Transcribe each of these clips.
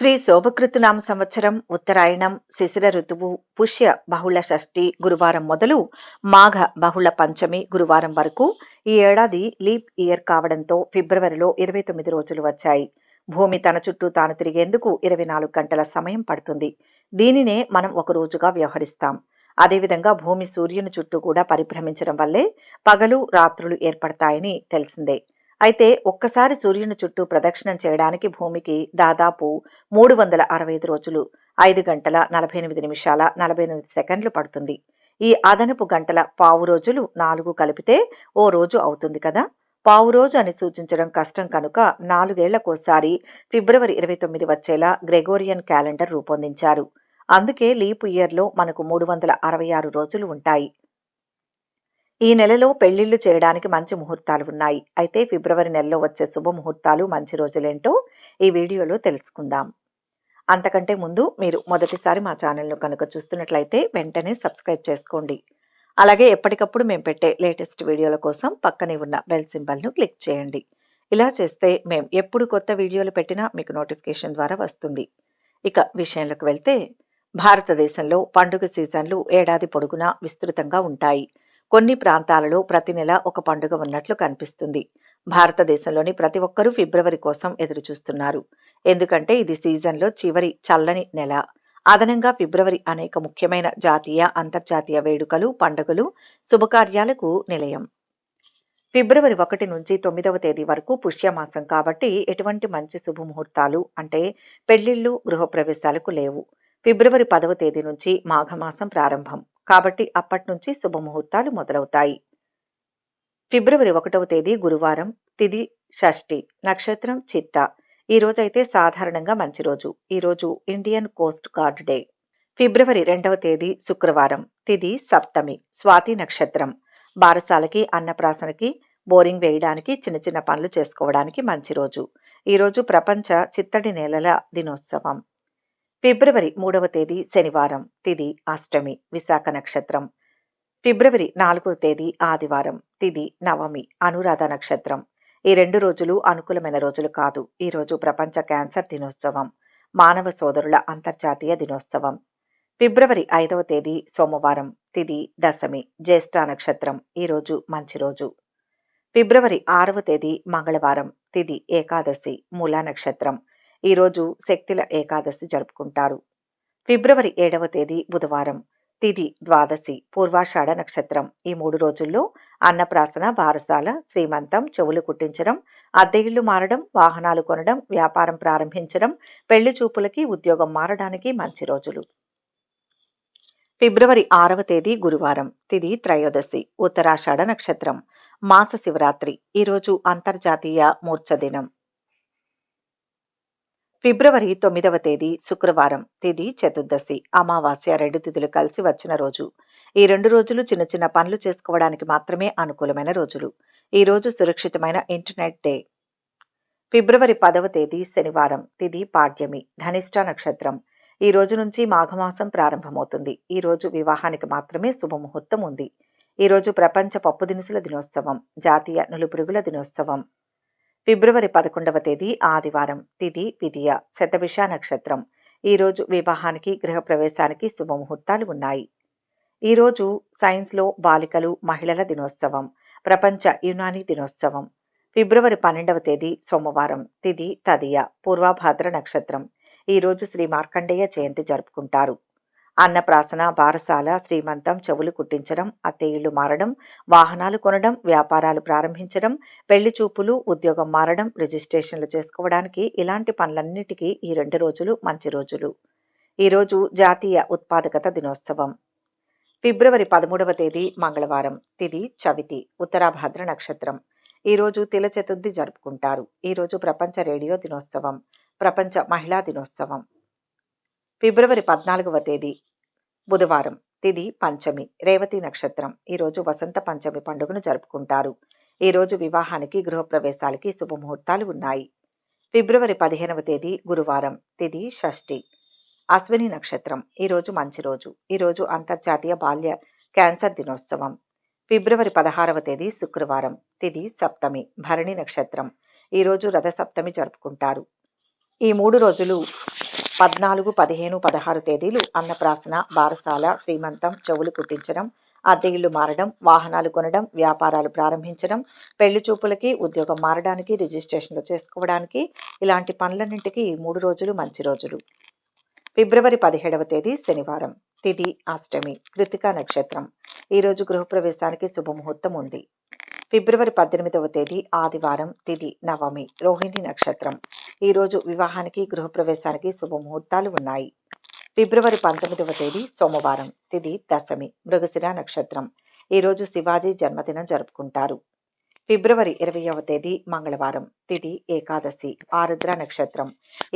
శ్రీ శోభకృతనామ సంవత్సరం ఉత్తరాయణం శిశిర ఋతువు పుష్య బహుళ షష్ఠి గురువారం మొదలు మాఘ బహుళ పంచమి గురువారం వరకు ఈ ఏడాది లీప్ ఇయర్ కావడంతో ఫిబ్రవరిలో 29 రోజులు వచ్చాయి. భూమి తన చుట్టూ తాను తిరిగేందుకు 24 గంటల సమయం పడుతుంది. దీనినే మనం ఒక రోజుగా వ్యవహరిస్తాం. అదేవిధంగా భూమి సూర్యుని చుట్టూ కూడా పరిభ్రమించడం వల్లే పగలు రాత్రులు ఏర్పడతాయని తెలిసిందే. అయితే ఒక్కసారి సూర్యుని చుట్టూ ప్రదక్షిణం చేయడానికి భూమికి దాదాపు 365 రోజులు 5 గంటల 48 నిమిషాల 48 సెకండ్లు పడుతుంది. ఈ అదనపు గంటల పావు రోజులు 4 కలిపితే ఓ రోజు అవుతుంది కదా. పావు రోజు అని సూచించడం కష్టం కనుక 4 ఏళ్లకోసారి ఫిబ్రవరి 29 వచ్చేలా గ్రెగోరియన్ క్యాలెండర్ రూపొందించారు. అందుకే లీప్ ఇయర్లో మనకు 366 రోజులు ఉంటాయి. ఈ నెలలో పెళ్లిళ్లు చేయడానికి మంచి ముహూర్తాలు ఉన్నాయి. అయితే ఫిబ్రవరి నెలలో వచ్చే శుభ ముహూర్తాలు మంచి రోజులేంటో ఈ వీడియోలో తెలుసుకుందాం. అంతకంటే ముందు మీరు మొదటిసారి మా ఛానల్ను కనుక చూస్తున్నట్లయితే వెంటనే సబ్స్క్రైబ్ చేసుకోండి. అలాగే ఎప్పటికప్పుడు మేము పెట్టే లేటెస్ట్ వీడియోల కోసం పక్కనే ఉన్న బెల్ సింబల్ను క్లిక్ చేయండి. ఇలా చేస్తే మేము ఎప్పుడు కొత్త వీడియోలు పెట్టినా మీకు నోటిఫికేషన్ ద్వారా వస్తుంది. ఇక విషయంలోకి వెళ్తే, భారతదేశంలో పండుగ సీజన్లు ఏడాది పొడుగునా విస్తృతంగా ఉంటాయి. కొన్ని ప్రాంతాలలో ప్రతి నెల ఒక పండుగ ఉన్నట్లు కనిపిస్తుంది. భారతదేశంలోని ప్రతి ఒక్కరూ ఫిబ్రవరి కోసం ఎదురుచూస్తున్నారు. ఎందుకంటే ఇది సీజన్లో చివరి చల్లని నెల. అదనంగా ఫిబ్రవరి అనేక ముఖ్యమైన జాతీయ, అంతర్జాతీయ వేడుకలు, పండుగలు, శుభకార్యాలకు నిలయం. ఫిబ్రవరి 1 నుంచి 9వ తేదీ వరకు పుష్యమాసం కాబట్టి ఎటువంటి మంచి శుభముహూర్తాలు అంటే పెళ్లిళ్లు, గృహప్రవేశాలకు లేవు. ఫిబ్రవరి 10వ తేదీ నుంచి మాఘమాసం ప్రారంభం కాబట్టి అప్పటి నుంచి శుభముహూర్తాలు మొదలవుతాయి. ఫిబ్రవరి 1వ తేదీ గురువారం, తిథి షష్ఠి, నక్షత్రం చిత్త. ఈ రోజైతే సాధారణంగా మంచి రోజు. ఈ రోజు ఇండియన్ కోస్ట్ గార్డ్ డే. ఫిబ్రవరి 2వ తేదీ శుక్రవారం, తిథి సప్తమి, స్వాతి నక్షత్రం. బారసాలకి, అన్నప్రాసనకి, బోరింగ్ వేయడానికి, చిన్న చిన్న పనులు చేసుకోవడానికి మంచి రోజు. ఈ రోజు ప్రపంచ చిత్తడి నేలల దినోత్సవం. ఫిబ్రవరి 3వ తేదీ శనివారం, తిథి అష్టమి, విశాఖ నక్షత్రం. ఫిబ్రవరి 4వ తేదీ ఆదివారం, తిథి నవమి, అనురాధ నక్షత్రం. ఈ 2 రోజులు అనుకూలమైన రోజులు కాదు. ఈ రోజు ప్రపంచ క్యాన్సర్ దినోత్సవం, మానవ సోదరుల అంతర్జాతీయ దినోత్సవం. ఫిబ్రవరి 5వ తేదీ సోమవారం, తిథి దశమి, జ్యేష్ఠ నక్షత్రం. ఈ రోజు మంచి రోజు. ఫిబ్రవరి 6వ తేదీ మంగళవారం, తిథి ఏకాదశి, మూలా నక్షత్రం. ఈరోజు శక్తిల ఏకాదశి జరుపుకుంటారు. ఫిబ్రవరి 7వ తేదీ బుధవారం, తిథి ద్వాదశి, పూర్వాషాఢ నక్షత్రం. ఈ 3 రోజుల్లో అన్నప్రాసన, బారసాల, శ్రీమంతం, చెవులు కుట్టించడం, అద్దె ఇళ్లు మారడం, వాహనాలు కొనడం, వ్యాపారం ప్రారంభించడం, పెళ్లి చూపులకి, ఉద్యోగం మారడానికి మంచి రోజులు. ఫిబ్రవరి 6వ తేదీ గురువారం, తిథి త్రయోదశి, ఉత్తరాషాఢ నక్షత్రం, మాస శివరాత్రి. ఈరోజు అంతర్జాతీయ మూర్ఛ దినం. ఫిబ్రవరి 9వ తేదీ శుక్రవారం, తిథి చతుర్దశి, అమావాస్య. 2 తిథులు కలిసి వచ్చిన రోజు. ఈ 2 రోజులు చిన్న చిన్న పనులు చేసుకోవడానికి మాత్రమే అనుకూలమైన రోజులు. ఈ రోజు సురక్షితమైన ఇంటర్నెట్ డే. ఫిబ్రవరి 10వ తేదీ శనివారం, తిథి పాడ్యమి, ధనిష్ట నక్షత్రం. ఈ రోజు నుంచి మాఘమాసం ప్రారంభమవుతుంది. ఈ రోజు వివాహానికి మాత్రమే శుభముహూర్తం ఉంది. ఈ రోజు ప్రపంచ పప్పు దినుసుల దినోత్సవం, జాతీయ నులిపురుగుల దినోత్సవం. ఫిబ్రవరి 11వ తేదీ ఆదివారం, తిథి విదియ, శతభిష నక్షత్రం. ఈరోజు వివాహానికి, గృహప్రవేశానికి శుభముహూర్తాలు ఉన్నాయి. ఈరోజు సైన్స్లో బాలికలు, మహిళల దినోత్సవం, ప్రపంచ యునానీ దినోత్సవం. ఫిబ్రవరి 12వ తేదీ సోమవారం, తిథి తదియ, పూర్వభాద్ర నక్షత్రం. ఈరోజు శ్రీ మార్కండేయ జయంతి జరుపుకుంటారు. అన్నప్రాసన, బారసాల, శ్రీమంతం, చెవులు కుట్టించడం, అద్దె ఇళ్లు మారడం, వాహనాలు కొనడం, వ్యాపారాలు ప్రారంభించడం, పెళ్లి చూపులు, ఉద్యోగం మారడం, రిజిస్ట్రేషన్లు చేసుకోవడానికి ఇలాంటి పనులన్నిటికీ ఈ 2 రోజులు మంచి రోజులు. ఈరోజు జాతీయ ఉత్పాదకత దినోత్సవం. ఫిబ్రవరి 13వ తేదీ మంగళవారం, తిథి చవితి, ఉత్తరాభాద్ర నక్షత్రం. ఈరోజు తిల చతుర్థి జరుపుకుంటారు. ఈరోజు ప్రపంచ రేడియో దినోత్సవం, ప్రపంచ మహిళా దినోత్సవం. ఫిబ్రవరి 14వ తేదీ బుధవారం, తిథి పంచమి, రేవతి నక్షత్రం. ఈరోజు వసంత పంచమి పండుగను జరుపుకుంటారు. ఈరోజు వివాహానికి, గృహప్రవేశాలకి శుభముహూర్తాలు ఉన్నాయి. ఫిబ్రవరి 15వ తేదీ గురువారం, తిథి షష్ఠి, అశ్విని నక్షత్రం. ఈరోజు మంచి రోజు. ఈరోజు అంతర్జాతీయ బాల్య క్యాన్సర్ దినోత్సవం. ఫిబ్రవరి 16వ తేదీ శుక్రవారం, తిథి సప్తమి, భరణి నక్షత్రం. ఈరోజు రథసప్తమి జరుపుకుంటారు. ఈ 3 రోజులు 14, 15, 16 తేదీలు అన్నప్రాసన, బారసాల, శ్రీమంతం, చెవులు కుట్టించడం, అద్దె ఇల్లు మారడం, వాహనాలు కొనడం, వ్యాపారాలు ప్రారంభించడం, పెళ్లి చూపులకి, ఉద్యోగం మారడానికి, రిజిస్ట్రేషన్లు చేసుకోవడానికి, ఇలాంటి పనులన్నింటికీ ఈ 3 రోజులు మంచి రోజులు. ఫిబ్రవరి 17వ తేదీ శనివారం. తిథి అష్టమి. కృతికా నక్షత్రం. ఈరోజు గృహప్రవేశానికి శుభముహూర్తం ఉంది. ఫిబ్రవరి 18వ తేదీ ఆదివారం. తిథి నవమి. రోహిణి నక్షత్రం. ఈరోజు వివాహానికి, గృహప్రవేశానికి శుభముహూర్తాలు ఉన్నాయి. ఫిబ్రవరి 19వ తేదీ సోమవారం. తిథి దశమి. మృగశిర నక్షత్రం. ఈరోజు శివాజీ జన్మదినం జరుపుకుంటారు. ఫిబ్రవరి 20వ తేదీ మంగళవారం. తిథి ఏకాదశి. ఆరుద్ర నక్షత్రం.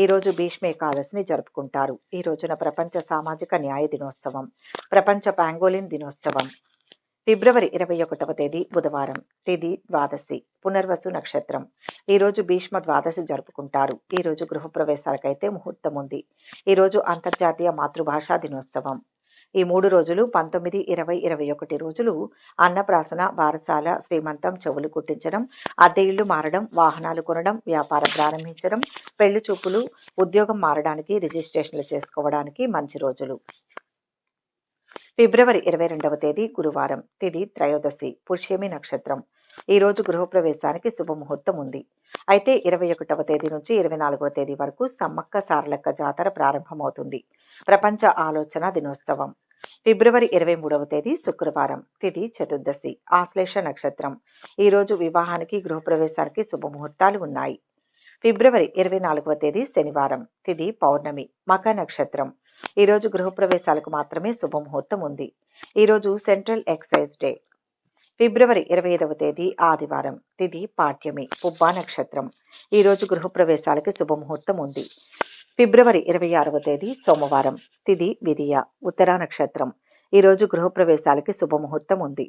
ఈరోజు భీష్మ ఏకాదశిని జరుపుకుంటారు. ఈ రోజున ప్రపంచ సామాజిక న్యాయ దినోత్సవం, ప్రపంచ పాంగోలిన్ దినోత్సవం. ఫిబ్రవరి 21వ తేదీ బుధవారం. తిథి ద్వాదశి. పునర్వసు నక్షత్రం. ఈరోజు భీష్మ ద్వాదశి జరుపుకుంటారు. ఈరోజు గృహప్రవేశాలకైతే ముహూర్తం ఉంది. ఈరోజు అంతర్జాతీయ మాతృభాషా దినోత్సవం. ఈ 3 రోజులు 19, 20, 21 రోజులు అన్నప్రాసన, బారసాల, శ్రీమంతం, చెవులు కుట్టించడం, అద్దె ఇళ్లు మారడం, వాహనాలు కొనడం, వ్యాపారం ప్రారంభించడం, పెళ్లి చూపులు, ఉద్యోగం మారడానికి, రిజిస్ట్రేషన్లు చేసుకోవడానికి మంచి రోజులు. ఫిబ్రవరి 22వ తేదీ గురువారం. తిథి త్రయోదశి. పుష్యమి నక్షత్రం. ఈరోజు గృహప్రవేశానికి శుభముహూర్తం ఉంది. అయితే 21వ తేదీ నుంచి 24వ తేదీ వరకు సమ్మక్క సారలక్క జాతర ప్రారంభమవుతుంది. ప్రపంచ ఆలోచన దినోత్సవం. ఫిబ్రవరి 23వ తేదీ శుక్రవారం. తిథి చతుర్దశి. ఆశ్లేష నక్షత్రం. ఈరోజు వివాహానికి, గృహప్రవేశానికి శుభముహూర్తాలు ఉన్నాయి. ఫిబ్రవరి 24వ తేదీ శనివారం. తిథి పౌర్ణమి. మఖ నక్షత్రం. ఈరోజు గృహప్రవేశాలకు మాత్రమే శుభముహూర్తం ఉంది. ఈరోజు సెంట్రల్ ఎక్సైజ్ డే. ఫిబ్రవరి 25వ తేదీ ఆదివారం. తిథి పాడ్యమి. పుబ్బా నక్షత్రం. ఈరోజు గృహప్రవేశాలకి శుభముహూర్తం ఉంది. ఫిబ్రవరి 26వ తేదీ సోమవారం. తిథి విదియ. ఉత్తరా నక్షత్రం. ఈరోజు గృహప్రవేశాలకి శుభముహూర్తం ఉంది.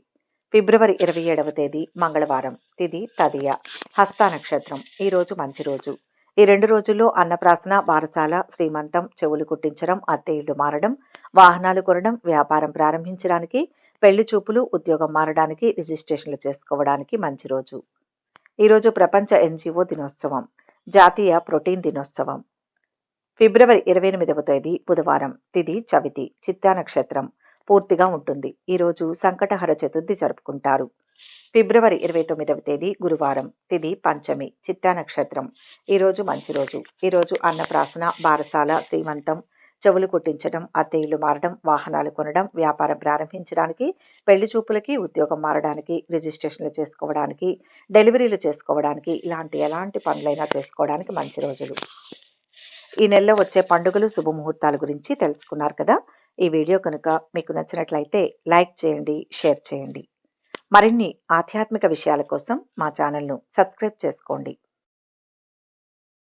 ఫిబ్రవరి 27వ తేదీ మంగళవారం. తిథి తదియ. హస్త నక్షత్రం. ఈరోజు మంచి రోజు. ఈ 2 రోజుల్లో అన్నప్రాసన, బారసాల, శ్రీమంతం, చెవులు కుట్టించడం, అద్దె ఇళ్లు మారడం, వాహనాలు కొనడం, వ్యాపారం ప్రారంభించడానికి, పెళ్లి చూపులు, ఉద్యోగం మారడానికి, రిజిస్ట్రేషన్లు చేసుకోవడానికి మంచి రోజు. ఈరోజు ప్రపంచ ఎన్జిఓ దినోత్సవం, జాతీయ ప్రోటీన్ దినోత్సవం. ఫిబ్రవరి 28వ తేదీ బుధవారం. తిథి చవితి. చిత్తా నక్షత్రం పూర్తిగా ఉంటుంది. ఈరోజు సంకటహర చతుర్థి జరుపుకుంటారు. ఫిబ్రవరి 29వ తేదీ గురువారం. తిథి పంచమి. చిత్తా నక్షత్రం. ఈరోజు మంచి రోజు. ఈరోజు అన్నప్రాసన, బారసాల, శ్రీమంతం, చెవులు కుట్టించడం, అద్దె ఇల్లు మారడం, వాహనాలు కొనడం, వ్యాపారం ప్రారంభించడానికి, పెళ్లి చూపులకి, ఉద్యోగం మారడానికి, రిజిస్ట్రేషన్లు చేసుకోవడానికి, డెలివరీలు చేసుకోవడానికి, ఎలాంటి పనులైనా చేసుకోవడానికి మంచి రోజులు. ఈ నెలలో వచ్చే పండుగలు, శుభముహూర్తాల గురించి తెలుసుకున్నారు కదా. ఈ వీడియో కనుక మీకు నచ్చినట్లయితే లైక్ చేయండి, షేర్ చేయండి. మరిన్ని ఆధ్యాత్మిక విషయాల కోసం మా ఛానల్ను సబ్స్క్రైబ్ చేసుకోండి.